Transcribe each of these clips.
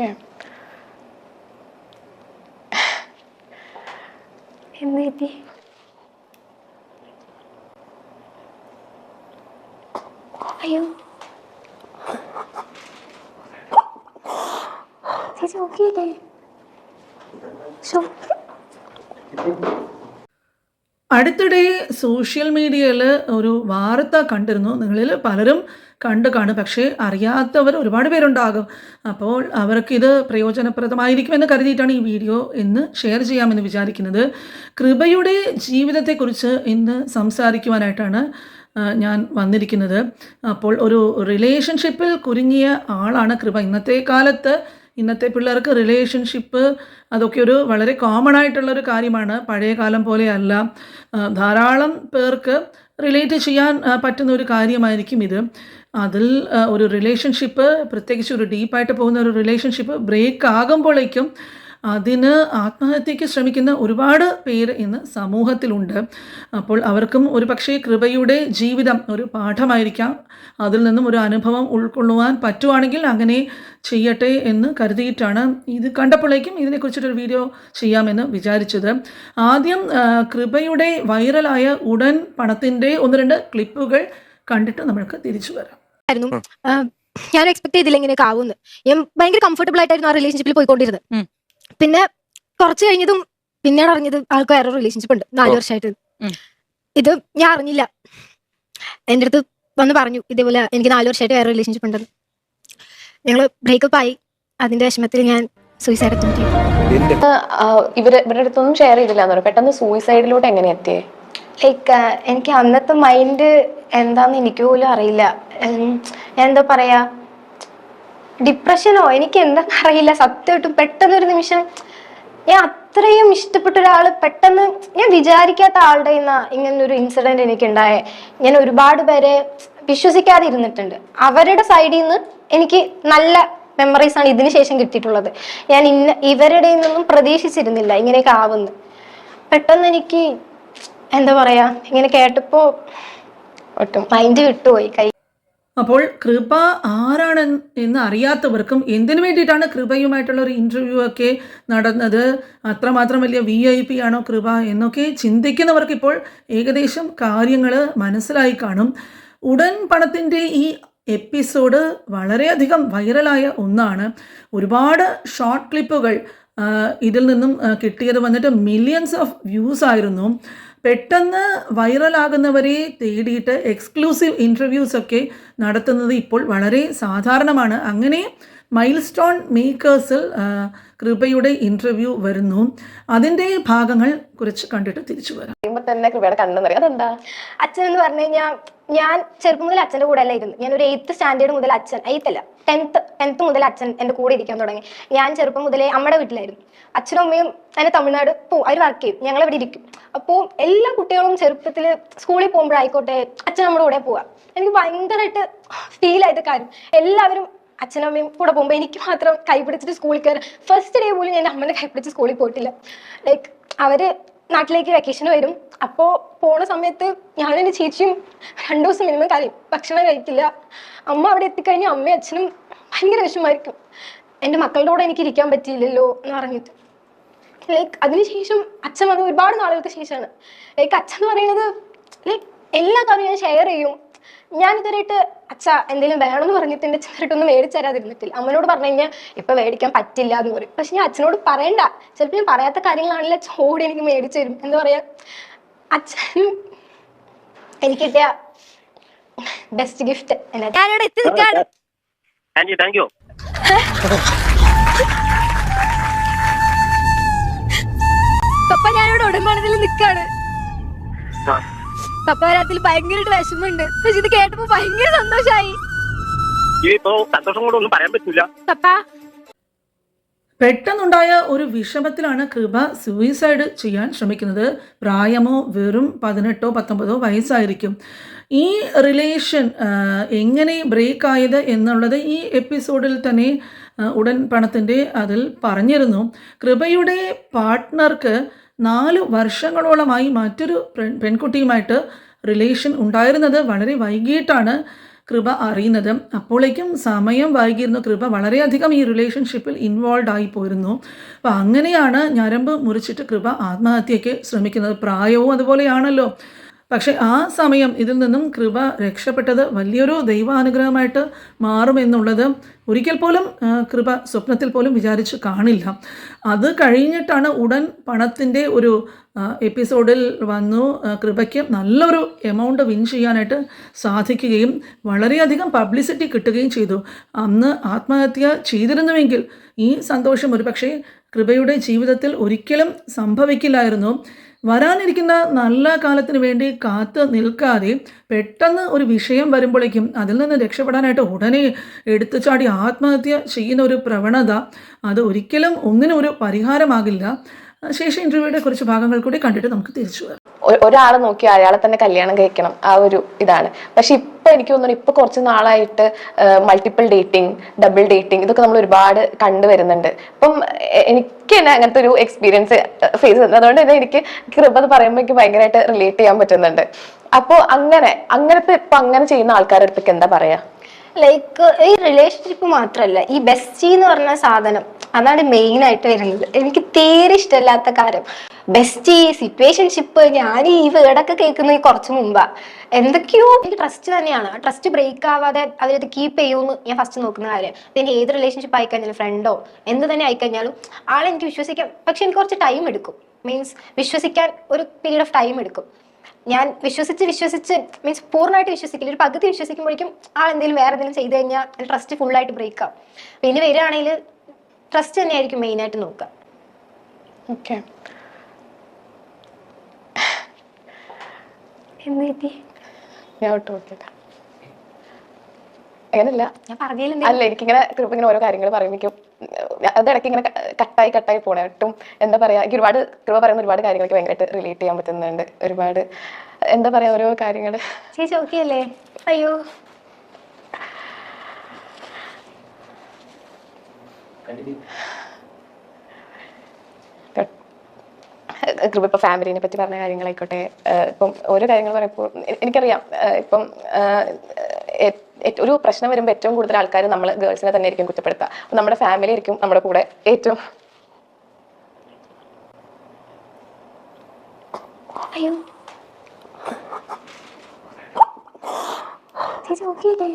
ഏ. എന്ത് പറ്റി? അയ്യോ ചേച്ചി ഓക്കെ അല്ലേ? അടുത്തിടെ സോഷ്യൽ മീഡിയയിൽ ഒരു വാർത്ത കണ്ടിരുന്നു. നിങ്ങളിൽ പലരും കണ്ടു കാണും, പക്ഷേ അറിയാത്തവർ ഒരുപാട് പേരുണ്ടാകും. അപ്പോൾ അവർക്കിത് പ്രയോജനപ്രദമായിരിക്കുമെന്ന് കരുതിയിട്ടാണ് ഈ വീഡിയോ ഇന്ന് ഷെയർ ചെയ്യാമെന്ന് വിചാരിക്കുന്നത്. കൃപയുടെ ജീവിതത്തെക്കുറിച്ച് ഇന്ന് സംസാരിക്കുവാനായിട്ടാണ് ഞാൻ വന്നിരിക്കുന്നത്. അപ്പോൾ ഒരു റിലേഷൻഷിപ്പിൽ കുരുങ്ങിയ ആളാണ് കൃപ. ഇന്നത്തെ പിള്ളേർക്ക് റിലേഷൻഷിപ്പ് അതൊക്കെ ഒരു വളരെ കോമൺ ആയിട്ടുള്ളൊരു കാര്യമാണ്. പഴയ കാലം പോലെയല്ല. ധാരാളം പേർക്ക് റിലേറ്റ് ചെയ്യാൻ പറ്റുന്ന ഒരു കാര്യമായിരിക്കും ഇത്. അതിൽ ഒരു റിലേഷൻഷിപ്പ്, പ്രത്യേകിച്ച് ഒരു ഡീപ്പായിട്ട് പോകുന്ന ഒരു റിലേഷൻഷിപ്പ് ബ്രേക്ക് ആകുമ്പോഴേക്കും അതിന് ആത്മഹത്യയ്ക്ക് ശ്രമിക്കുന്ന ഒരുപാട് പേര് ഇന്ന് സമൂഹത്തിലുണ്ട്. അപ്പോൾ അവർക്കും ഒരു പക്ഷേ കൃപയുടെ ജീവിതം ഒരു പാഠമായിരിക്കാം. അതിൽ നിന്നും ഒരു അനുഭവം ഉൾക്കൊള്ളുവാൻ പറ്റുവാണെങ്കിൽ അങ്ങനെ ചെയ്യട്ടെ എന്ന് കരുതിയിട്ടാണ് ഇത് കണ്ടപ്പോഴേക്കും ഇതിനെക്കുറിച്ചിട്ടൊരു വീഡിയോ ചെയ്യാമെന്ന് വിചാരിച്ചത്. ആദ്യം കൃപയുടെ വൈറലായ ഉടൻ പണത്തിൻ്റെ 1-2 ക്ലിപ്പുകൾ കണ്ടിട്ട് നമ്മൾക്ക് തിരിച്ചു വരാം. ഞാൻ എക്സ്പെക്ട് ചെയ്തില്ല ഇങ്ങനെയൊക്കെ ആവുമെന്ന്. ഞാൻ ഭയങ്കര കംഫർട്ടബിൾ ആയിട്ടായിരുന്നു ആ റിലേഷൻഷിപ്പിൽ പോയിക്കൊണ്ടിരുന്നത്. പിന്നെ കുറച്ച് കഴിഞ്ഞതും പിന്നീട് അറിഞ്ഞത് ആൾക്ക് വേറെ റിലേഷൻഷിപ്പ് ഉണ്ട് 4 വർഷമായിട്ട്. ഇത് ഞാൻ അറിഞ്ഞില്ല. എൻ്റെ അടുത്ത് വന്ന് പറഞ്ഞു ഇതേപോലെ എനിക്ക് 4 വർഷമായിട്ട് വേറെ റിലേഷൻഷിപ്പ് ഉണ്ടെന്ന്. ഞങ്ങൾ ബ്രേക്കപ്പ് ആയി. അതിന്റെ വിഷമത്തിൽ ഞാൻ സൂയിസൈഡ് അറ്റംപ്റ്റ് ചെയ്തു. ഇവരുടെ അടുത്തൊന്നും ഷെയർ ചെയ്തില്ല. പെട്ടെന്ന് സൂയിസൈഡിലോട്ട് എങ്ങനെ എത്തിയേ? ലൈക്ക് എനിക്ക് അന്നത്തെ മൈൻഡ് എന്താന്ന് എനിക്ക് പോലും അറിയില്ല. എന്താ പറയാ, ഡിപ്രഷനോ എനിക്ക് എന്താന്ന് അറിയില്ല. സത്യമായിട്ടും പെട്ടെന്നൊരു നിമിഷം ഞാൻ അത്രയും ഇഷ്ടപ്പെട്ട ഒരാള് പെട്ടെന്ന് ഞാൻ വിചാരിക്കാത്ത ആളുടെ ഇങ്ങനൊരു ഇൻസിഡന്റ് എനിക്ക് ഉണ്ടായേ. ഞാൻ ഒരുപാട് പേരെ വിശ്വസിക്കാതെ ഇരുന്നിട്ടുണ്ട്. അവരുടെ സൈഡിൽ നിന്ന് എനിക്ക് നല്ല മെമ്മറീസ് ആണ് ഇതിന് ശേഷം കിട്ടിയിട്ടുള്ളത്. ഞാൻ ഇവരുടെ നിന്നും പ്രതീക്ഷിച്ചിരുന്നില്ല ഇങ്ങനെയൊക്കെ ആവുന്നു. പെട്ടെന്ന് എനിക്ക് എന്താ പറയാ, ഇങ്ങനെ കേട്ടപ്പോ ഒട്ടും മൈൻഡ് വിട്ടുപോയി കൈ. അപ്പോൾ കൃപ ആരാണ് എന്ന് അറിയാത്തവർക്കും എന്തിനു വേണ്ടിയിട്ടാണ് കൃപയുമായിട്ടുള്ള ഒരു ഇൻ്റർവ്യൂ ഒക്കെ നടന്നത്, അത്രമാത്രം വലിയ VIP ആണോ കൃപ എന്നൊക്കെ ചിന്തിക്കുന്നവർക്ക് ഇപ്പോൾ ഏകദേശം കാര്യങ്ങൾ മനസ്സിലായി കാണും. ഉടൻ പണത്തിൻ്റെ ഈ എപ്പിസോഡ് വളരെയധികം വൈറലായ ഒന്നാണ്. ഒരുപാട് ഷോർട്ട് ക്ലിപ്പുകൾ ഇതിൽ നിന്നും കിട്ടിയത് വന്നിട്ട് മില്യൺസ് ഓഫ് വ്യൂസ് ആയിരുന്നു. പെട്ടെന്ന് വൈറലാകുന്നവരെ തേടിയിട്ട് എക്സ്ക്ലൂസീവ് ഇൻ്റർവ്യൂസൊക്കെ നടത്തുന്നത് ഇപ്പോൾ വളരെ സാധാരണമാണ്. അങ്ങനെ മൈൽ സ്റ്റോൺ മേക്കേഴ്സിൽ കൃപയുടെ ഇൻ്റർവ്യൂ വരുന്നു. അതിൻ്റെ ഭാഗങ്ങൾ കുറച്ച് കണ്ടിട്ട് തിരിച്ചു വരാം. തന്നെ കൃപയുടെ കണ്ണെന്നറിയാം. അതെന്താ? അച്ഛൻ എന്ന് പറഞ്ഞു കഴിഞ്ഞാൽ ഞാൻ ചെറുപ്പം മുതൽ അച്ഛൻ്റെ കൂടെ അല്ല ഇരുന്നു. ഞാൻ ഒരു 8th സ്റ്റാൻഡേർഡ് മുതൽ അച്ഛൻ, 8th അല്ല 10th മുതൽ അച്ഛൻ എൻ്റെ കൂടെ ഇരിക്കാൻ തുടങ്ങി. ഞാൻ ചെറുപ്പം മുതലേ അമ്മയുടെ വീട്ടിലായിരുന്നു. അച്ഛനും അമ്മയും എന്നെ തമിഴ്നാട് പോവും, അവർ വർക്ക് ചെയ്യും, ഞങ്ങൾ ഇവിടെ ഇരിക്കും. അപ്പോൾ എല്ലാ കുട്ടികളും ചെറുപ്പത്തിൽ സ്കൂളിൽ പോകുമ്പോഴായിക്കോട്ടെ അച്ഛൻ നമ്മുടെ കൂടെ പോവാ. എനിക്ക് ഭയങ്കരമായിട്ട് ഫീൽ ആയത് കാര്യം. എല്ലാവരും അച്ഛനും അമ്മയും കൂടെ പോകുമ്പോൾ എനിക്ക് മാത്രം കൈ പിടിച്ചിട്ട് സ്കൂളിൽ കയറി. ഫസ്റ്റ് ഡേ പോലും ഞാൻ അമ്മേനെ കൈ പിടിച്ച് സ്കൂളിൽ പോയിട്ടില്ല. ലൈക്ക് അവര് നാട്ടിലേക്ക് വെക്കേഷന് വരും. അപ്പോൾ പോണ സമയത്ത് ഞാനും എൻ്റെ ചേച്ചിയും 2 ദിവസം മിനിമം കരയും, ഭക്ഷണം കഴിക്കില്ല. അമ്മ അവിടെ എത്തിക്കഴിഞ്ഞാൽ അമ്മയും അച്ഛനും ഭയങ്കര വിഷമമായിരിക്കും. എൻ്റെ മക്കളുടെ കൂടെ എനിക്ക് ഇരിക്കാൻ പറ്റിയില്ലല്ലോ എന്ന് പറഞ്ഞിട്ട്. ലൈക്ക് അതിനുശേഷം അച്ഛൻ വന്ന് ഒരുപാട് നാളുകൾക്ക് ശേഷമാണ്. ലൈക്ക് അച്ഛൻ എന്ന് പറയുന്നത് ലൈക്ക് എല്ലാ കാര്യവും ഞാൻ ഷെയർ ചെയ്യും. ഞാൻ ഇതുവരെയായിട്ട് അച്ഛ എന്തെങ്കിലും വേണമെന്ന് പറഞ്ഞിട്ട് എൻ്റെ ചെറുതായിട്ടൊന്നും മേടിച്ചു തരാതിരുന്നിട്ടില്ല. അമ്മനോട് പറഞ്ഞു കഴിഞ്ഞാൽ ഇപ്പം മേടിക്കാൻ പറ്റില്ല എന്ന് പറയും. പക്ഷെ ഞാൻ അച്ഛനോട് പറയണ്ട. ചിലപ്പോൾ ഞാൻ പറയാത്ത കാര്യങ്ങളാണെങ്കിൽ ചോടി എനിക്ക് മേടിച്ചു തരും. എന്താ പറയാ, അച്ഛനും എനിക്ക് കിട്ടിയ ബെസ്റ്റ് ഗിഫ്റ്റ്. ഞാനിവിടെ എത്തി നിൽക്കാണ്. പപ്പ ഞാനിവിടെ ഉടമ്പണത്തിൽ നിൽക്കാണ്. പപ്പ വരാത്തിൽ ഭയങ്കരമായിട്ട് വിഷമമുണ്ട്. പക്ഷെ ഇത് കേട്ടപ്പോ ഭയങ്കര സന്തോഷായി. പപ്പ പെട്ടെന്നുണ്ടായ ഒരു വിഷമത്തിലാണ് കൃപ സൂയിസൈഡ് ചെയ്യാൻ ശ്രമിക്കുന്നത്. പ്രായമോ വെറും 18 19 വയസ്സായിരിക്കും. ഈ റിലേഷൻ എങ്ങനെ ബ്രേക്ക് ആയത് എന്നുള്ളത് ഈ എപ്പിസോഡിൽ തന്നെ ഉടൻ പണത്തിൻ്റെ അതിൽ പറഞ്ഞിരുന്നു. കൃപയുടെ പാർട്ട്ണർക്ക് 4 വർഷങ്ങളോളമായി മറ്റൊരു പെൺകുട്ടിയുമായിട്ട് റിലേഷൻ ഉണ്ടായിരുന്നത് വളരെ വൈകിട്ടാണ് കൃപ അറിയുന്നത്. അപ്പോഴേക്കും സമയം വൈകിയിരുന്നു. കൃപ വളരെയധികം ഈ റിലേഷൻഷിപ്പിൽ ഇൻവോൾവ് ആയി പോയിരുന്നു. അപ്പോൾ അങ്ങനെയാണ് ഞരമ്പ് മുറിച്ചിട്ട് കൃപ ആത്മഹത്യയ്ക്ക് ശ്രമിക്കുന്നത്. പ്രായവും അതുപോലെയാണല്ലോ. പക്ഷെ ആ സമയം ഇതിൽ നിന്നും കൃപ രക്ഷപ്പെട്ടത് വലിയൊരു ദൈവാനുഗ്രഹമായിട്ട് മാറുമെന്നുള്ളത് ഒരിക്കൽ പോലും കൃപ സ്വപ്നത്തിൽ പോലും വിചാരിച്ച് കാണില്ല. അത് കഴിഞ്ഞിട്ടാണ് ഉടൻ പണത്തിൻ്റെ ഒരു എപ്പിസോഡിൽ വന്നു കൃപയ്ക്ക് നല്ലൊരു എമൗണ്ട് വിൻ ചെയ്യാനായിട്ട് സാധിക്കുകയും വളരെയധികം പബ്ലിസിറ്റി കിട്ടുകയും ചെയ്തു. അന്ന് ആത്മഹത്യ ചെയ്തിരുന്നുവെങ്കിൽ ഈ സന്തോഷം ഒരു പക്ഷേ കൃപയുടെ ജീവിതത്തിൽ ഒരിക്കലും സംഭവിക്കില്ലായിരുന്നു. വരാനിരിക്കുന്ന നല്ല കാലത്തിന് വേണ്ടി കാത്ത് നിൽക്കാതെ പെട്ടെന്ന് ഒരു വിഷയം വരുമ്പോഴേക്കും അതിൽ നിന്ന് രക്ഷപ്പെടാനായിട്ട് ഉടനെ എടുത്തു ചാടി ആത്മഹത്യ ചെയ്യുന്ന ഒരു പ്രവണത അത് ഒരിക്കലും ഒന്നിനും ഒരു പരിഹാരമാകില്ല. ശേഷം ഇൻ്റർവ്യൂയുടെ കുറച്ച് ഭാഗങ്ങൾ കൂടി കണ്ടിട്ട് നമുക്ക് തിരിച്ചു വരാം. ഒരാളെ നോക്കി അയാളെ തന്നെ കല്യാണം കഴിക്കണം, ആ ഒരു ഇതാണ്. പക്ഷെ ഇപ്പൊ എനിക്ക് തോന്നുന്നു ഇപ്പൊ കുറച്ച് നാളായിട്ട് മൾട്ടിപ്പിൾ ഡേറ്റിംഗ്, ഡബിൾ ഡേറ്റിംഗ് ഇതൊക്കെ നമ്മൾ ഒരുപാട് കണ്ടുവരുന്നുണ്ട്. അപ്പം എനിക്ക് തന്നെ അങ്ങനത്തെ ഒരു എക്സ്പീരിയൻസ് ഫേസ് ചെയ്യുന്നത്, അതുകൊണ്ട് തന്നെ എനിക്ക് കൃപ എന്ന് പറയുമ്പോൾ എനിക്ക് ഭയങ്കരമായിട്ട് റിലേറ്റ് ചെയ്യാൻ പറ്റുന്നുണ്ട്. അപ്പോൾ അങ്ങനത്തെ ഇപ്പൊ അങ്ങനെ ചെയ്യുന്ന ആൾക്കാരുടെ അടുത്തേക്ക് എന്താ പറയാ? ലൈക്ക് ഈ റിലേഷൻഷിപ്പ് മാത്രമല്ല, ഈ ബെസ്റ്റി എന്ന് പറഞ്ഞ സാധനം അതാണ് മെയിൻ ആയിട്ട് വരുന്നത്. എനിക്ക് തീരെ ഇഷ്ടമില്ലാത്ത കാര്യം ബെസ്റ്റി, സിറ്റുവേഷൻഷിപ്പ്. ഞാൻ ഈ വേർഡൊക്കെ കേൾക്കുന്നത് കുറച്ച് മുമ്പാ. എന്തൊക്കെയോ എനിക്ക് ട്രസ്റ്റ് തന്നെയാണ്. ട്രസ്റ്റ് ബ്രേക്ക് ആവാതെ അതിനകത്ത് കീപ്പ് ചെയ്യുമെന്ന് ഞാൻ ഫസ്റ്റ് നോക്കുന്ന കാര്യം. പിന്നെ ഏത് റിലേഷൻഷിപ്പ് ആയിക്കഴിഞ്ഞാലും ഫ്രണ്ടോ എന്ത് തന്നെ ആയിക്കഴിഞ്ഞാലും ആളെ എനിക്ക് വിശ്വസിക്കാം. പക്ഷെ എനിക്ക് കുറച്ച് ടൈം എടുക്കും. മീൻസ് വിശ്വസിക്കാൻ ഒരു പീരീഡ് ഓഫ് ടൈം എടുക്കും. ഞാൻ വിശ്വസിച്ച് മീൻസ് പൂർണ്ണമായിട്ട് വിശ്വസിക്കില്ല, ഒരു പകുതി വിശ്വസിക്കുമ്പോഴേക്കും ആൾ എന്തെങ്കിലും വേറെ എന്തെങ്കിലും ചെയ്ത് കഴിഞ്ഞാൽ ട്രസ്റ്റ് ഫുള്ളായിട്ട് ബ്രേക്ക് ആവും. പിന്നെ വരികയാണെങ്കിൽ ട്രസ്റ്റ് തന്നെയായിരിക്കും മെയിനായിട്ട് നോക്കുക. ഓക്കെ, ഞാൻ ഒട്ടും നോക്കില്ല അങ്ങനല്ല. ഞാൻ പറഞ്ഞതിൽ അല്ല, എനിക്കിങ്ങനെ കൃപ ഇങ്ങനെ ഓരോ കാര്യങ്ങൾ പറയുമ്പോഴേക്കും അതിടയ്ക്ക് ഇങ്ങനെ കട്ടായി പോണേ. ഒട്ടും എന്താ പറയാ, എനിക്ക് ഒരുപാട് കൃപ പറയുന്ന ഒരുപാട് കാര്യങ്ങൾക്ക് ഭയങ്കരമായിട്ട് റിലേറ്റ് ചെയ്യാൻ പറ്റുന്നുണ്ട്. ഒരുപാട് എന്താ പറയാ ഓരോ കാര്യങ്ങൾ. ചേച്ചി ഓക്കെ അല്ലേ? അയ്യോ കൃപ ഇപ്പൊ ഫാമിലിനെ പറ്റി പറഞ്ഞ കാര്യങ്ങളായിക്കോട്ടെ, ഇപ്പം ഓരോ കാര്യങ്ങൾ പറയുമ്പോൾ എനിക്കറിയാം ഇപ്പം ഒരു പ്രശ്നം വരുമ്പോൾ ഏറ്റവും കൂടുതൽ ആൾക്കാർ നമ്മൾ ഗേൾസിനെ തന്നെ ആയിരിക്കും കുറ്റപ്പെടുത്തുക. അപ്പം നമ്മുടെ ഫാമിലി ആയിരിക്കും നമ്മുടെ കൂടെ ഏറ്റവും. അയ്യോ ചേച്ചി ഓക്കെ അല്ലേ?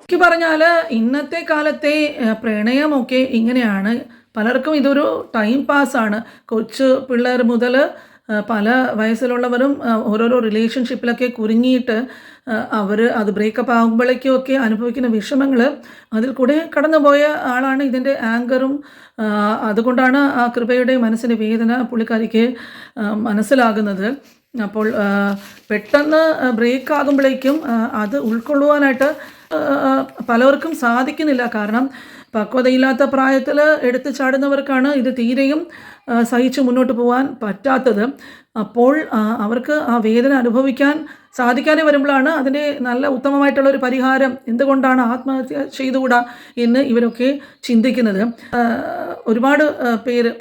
എനിക്ക് പറഞ്ഞാൽ ഇന്നത്തെ കാലത്തെ പ്രണയമൊക്കെ ഇങ്ങനെയാണ്. പലർക്കും ഇതൊരു ടൈം പാസ്സാണ്. കൊച്ചു പിള്ളേർ മുതൽ പല വയസ്സിലുള്ളവരും ഓരോരോ റിലേഷൻഷിപ്പിലൊക്കെ കുരുങ്ങിയിട്ട് അവർ അത് ബ്രേക്കപ്പ് ആകുമ്പോഴേക്കുമൊക്കെ അനുഭവിക്കുന്ന വിഷമങ്ങൾ അതിൽ കൂടെ കടന്നുപോയ ആളാണ് ഇതിൻ്റെ ആങ്കറും. അതുകൊണ്ടാണ് ആ കൃപയുടെ മനസ്സിൻ്റെ വേദന പുള്ളിക്കാരിക്ക് മനസ്സിലാകുന്നത്. അപ്പോൾ പെട്ടെന്ന് ബ്രേക്ക് ആകുമ്പോഴേക്കും അത് ഉൾക്കൊള്ളുവാനായിട്ട് പലർക്കും സാധിക്കുന്നില്ല. കാരണം പക്വതയില്ലാത്ത പ്രായത്തിൽ എടുത്തു ചാടുന്നവർക്കാണ് ഇത് തീരെയും സഹിച്ച് മുന്നോട്ട് പോകാൻ പറ്റാത്തത്. അപ്പോൾ അവർക്ക് ആ വേദന അനുഭവിക്കാൻ സാധിക്കാതെ വരുമ്പോഴാണ് അതിൻ്റെ നല്ല ഉത്തമമായിട്ടുള്ള ഒരു പരിഹാരം എന്തുകൊണ്ടാണ് ആത്മഹത്യ ചെയ്തുകൂടാ എന്ന് ഇവരൊക്കെ ചിന്തിക്കുന്നത്. ഒരുപാട് പേര്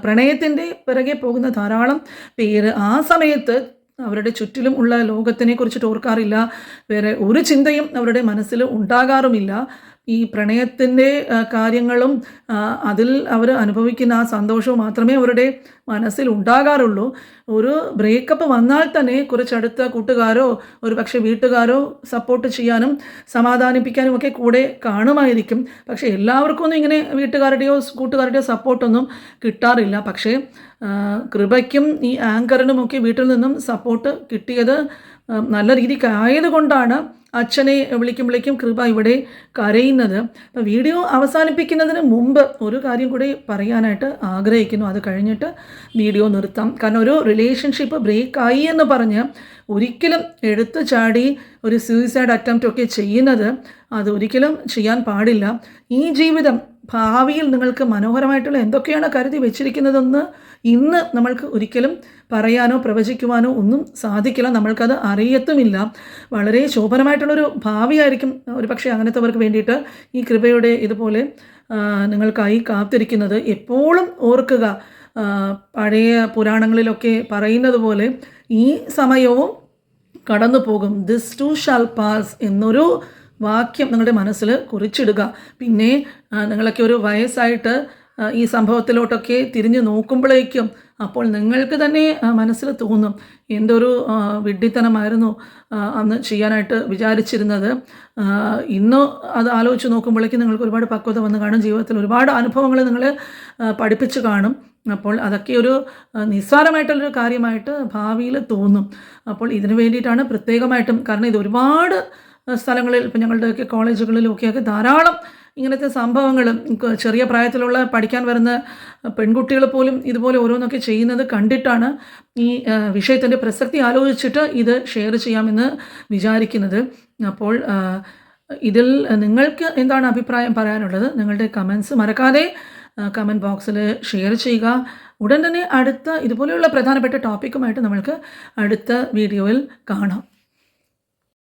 പ്രണയത്തിൻ്റെ പിറകെ പോകുന്ന ധാരാളം പേര് ആ സമയത്ത് അവരുടെ ചുറ്റിലും ഉള്ള ലോകത്തിനെ കുറിച്ചിട്ട് ഓർക്കാറില്ല. വേറെ ഒരു ചിന്തയും അവരുടെ മനസ്സിൽ ഉണ്ടാകാറുമില്ല. ഈ പ്രണയത്തിൻ്റെ കാര്യങ്ങളും അതിൽ അവർ അനുഭവിക്കുന്ന ആ സന്തോഷവും മാത്രമേ അവരുടെ മനസ്സിൽ ഉണ്ടാകാറുള്ളൂ. ഒരു ബ്രേക്കപ്പ് വന്നാൽ തന്നെ കുറച്ചടുത്ത കൂട്ടുകാരോ ഒരു പക്ഷേ വീട്ടുകാരോ സപ്പോർട്ട് ചെയ്യാനും സമാധാനിപ്പിക്കാനും ഒക്കെ കൂടെ കാണുമായിരിക്കും. പക്ഷേ എല്ലാവർക്കും ഒന്നും ഇങ്ങനെ വീട്ടുകാരുടെയോ കൂട്ടുകാരുടെയോ സപ്പോർട്ടൊന്നും കിട്ടാറില്ല. പക്ഷേ കൃപയ്ക്കും ഈ ആങ്കറിനുമൊക്കെ വീട്ടിൽ നിന്നും സപ്പോർട്ട് കിട്ടിയത് നല്ല രീതിക്ക് ആയതുകൊണ്ടാണ് അച്ഛനെ വിളിക്കുമ്പോഴേക്കും കൃപ ഇവിടെ കരയുന്നത്. അപ്പോൾ വീഡിയോ അവസാനിപ്പിക്കുന്നതിന് മുമ്പ് ഒരു കാര്യം കൂടി പറയാനായിട്ട് ആഗ്രഹിക്കുന്നു. അത് കഴിഞ്ഞിട്ട് വീഡിയോ നിർത്താം. കാരണം ഒരു റിലേഷൻഷിപ്പ് ബ്രേക്കായി എന്ന് പറഞ്ഞ് ഒരിക്കലും എടുത്തു ചാടി ഒരു സൂയിസൈഡ് അറ്റംപ്റ്റ് ഒക്കെ ചെയ്യുന്നത് അത് ഒരിക്കലും ചെയ്യാൻ പാടില്ല. ഈ ജീവിതം ഭാവിയിൽ നിങ്ങൾക്ക് മനോഹരമായിട്ടുള്ള എന്തൊക്കെയാണ് കരുതി വെച്ചിരിക്കുന്നതെന്ന് ഇന്ന് നമ്മൾക്ക് ഒരിക്കലും പറയാനോ പ്രവചിക്കുവാനോ ഒന്നും സാധിക്കില്ല. നമ്മൾക്കത് അറിയത്തുമില്ല. വളരെ ശോഭനമായിട്ടുള്ളൊരു ഭാവിയായിരിക്കും ഒരു പക്ഷേ അങ്ങനത്തെവർക്ക് വേണ്ടിയിട്ട് ഈ കൃപയുടെ ഇതുപോലെ നിങ്ങൾക്കായി കാത്തിരിക്കുന്നത്. എപ്പോഴും ഓർക്കുക, പഴയ പുരാണങ്ങളിലൊക്കെ പറയുന്നത് പോലെ ഈ സമയവും കടന്നു പോകും. ദിസ് ടു ഷാൽ പാസ് എന്നൊരു വാക്യം നിങ്ങളുടെ മനസ്സിൽ കുറിച്ചിടുക. പിന്നെ നിങ്ങളൊക്കെ ഒരു വയസ്സായിട്ട് ഈ സംഭവത്തിലോട്ടൊക്കെ തിരിഞ്ഞു നോക്കുമ്പോഴേക്കും അപ്പോൾ നിങ്ങൾക്ക് തന്നെ മനസ്സിൽ തോന്നും, എന്തൊരു വിഡ്ഢിത്തനമായിരുന്നു അന്ന് ചെയ്യാനായിട്ട് വിചാരിച്ചിരുന്നത്. ഇന്ന് അത് ആലോചിച്ച് നോക്കുമ്പോഴേക്കും നിങ്ങൾക്ക് ഒരുപാട് പക്വത വന്ന് കാണും. ജീവിതത്തിൽ ഒരുപാട് അനുഭവങ്ങൾ നിങ്ങൾ പഠിപ്പിച്ച് കാണും. അപ്പോൾ അതൊക്കെ ഒരു നിസ്സാരമായിട്ടുള്ളൊരു കാര്യമായിട്ട് ഭാവിയിൽ തോന്നും. അപ്പോൾ ഇതിനു വേണ്ടിയിട്ടാണ് പ്രത്യേകമായിട്ടും, കാരണം ഇത് ഒരുപാട് സ്ഥലങ്ങളിൽ ഇപ്പം ഞങ്ങളുടെയൊക്കെ കോളേജുകളിലൊക്കെയൊക്കെ ധാരാളം ഇങ്ങനത്തെ സംഭവങ്ങൾ, ചെറിയ പ്രായത്തിലുള്ള പഠിക്കാൻ വരുന്ന പെൺകുട്ടികൾ പോലും ഇതുപോലെ ഓരോന്നൊക്കെ ചെയ്യുന്നത് കണ്ടിട്ടാണ് ഈ വിഷയത്തിൻ്റെ പ്രസക്തി ആലോചിച്ചിട്ട് ഇത് ഷെയർ ചെയ്യാമെന്ന് വിചാരിക്കുന്നത്. അപ്പോൾ ഇതിൽ നിങ്ങൾക്ക് എന്താണ് അഭിപ്രായം പറയാനുള്ളത്? നിങ്ങളുടെ കമൻസ് മറക്കാതെ കമൻറ്റ് ബോക്സിൽ ഷെയർ ചെയ്യുക. ഉടൻ തന്നെ അടുത്ത ഇതുപോലെയുള്ള പ്രധാനപ്പെട്ട ടോപ്പിക്കുമായിട്ട് നമ്മൾക്ക് അടുത്ത വീഡിയോയിൽ കാണാം.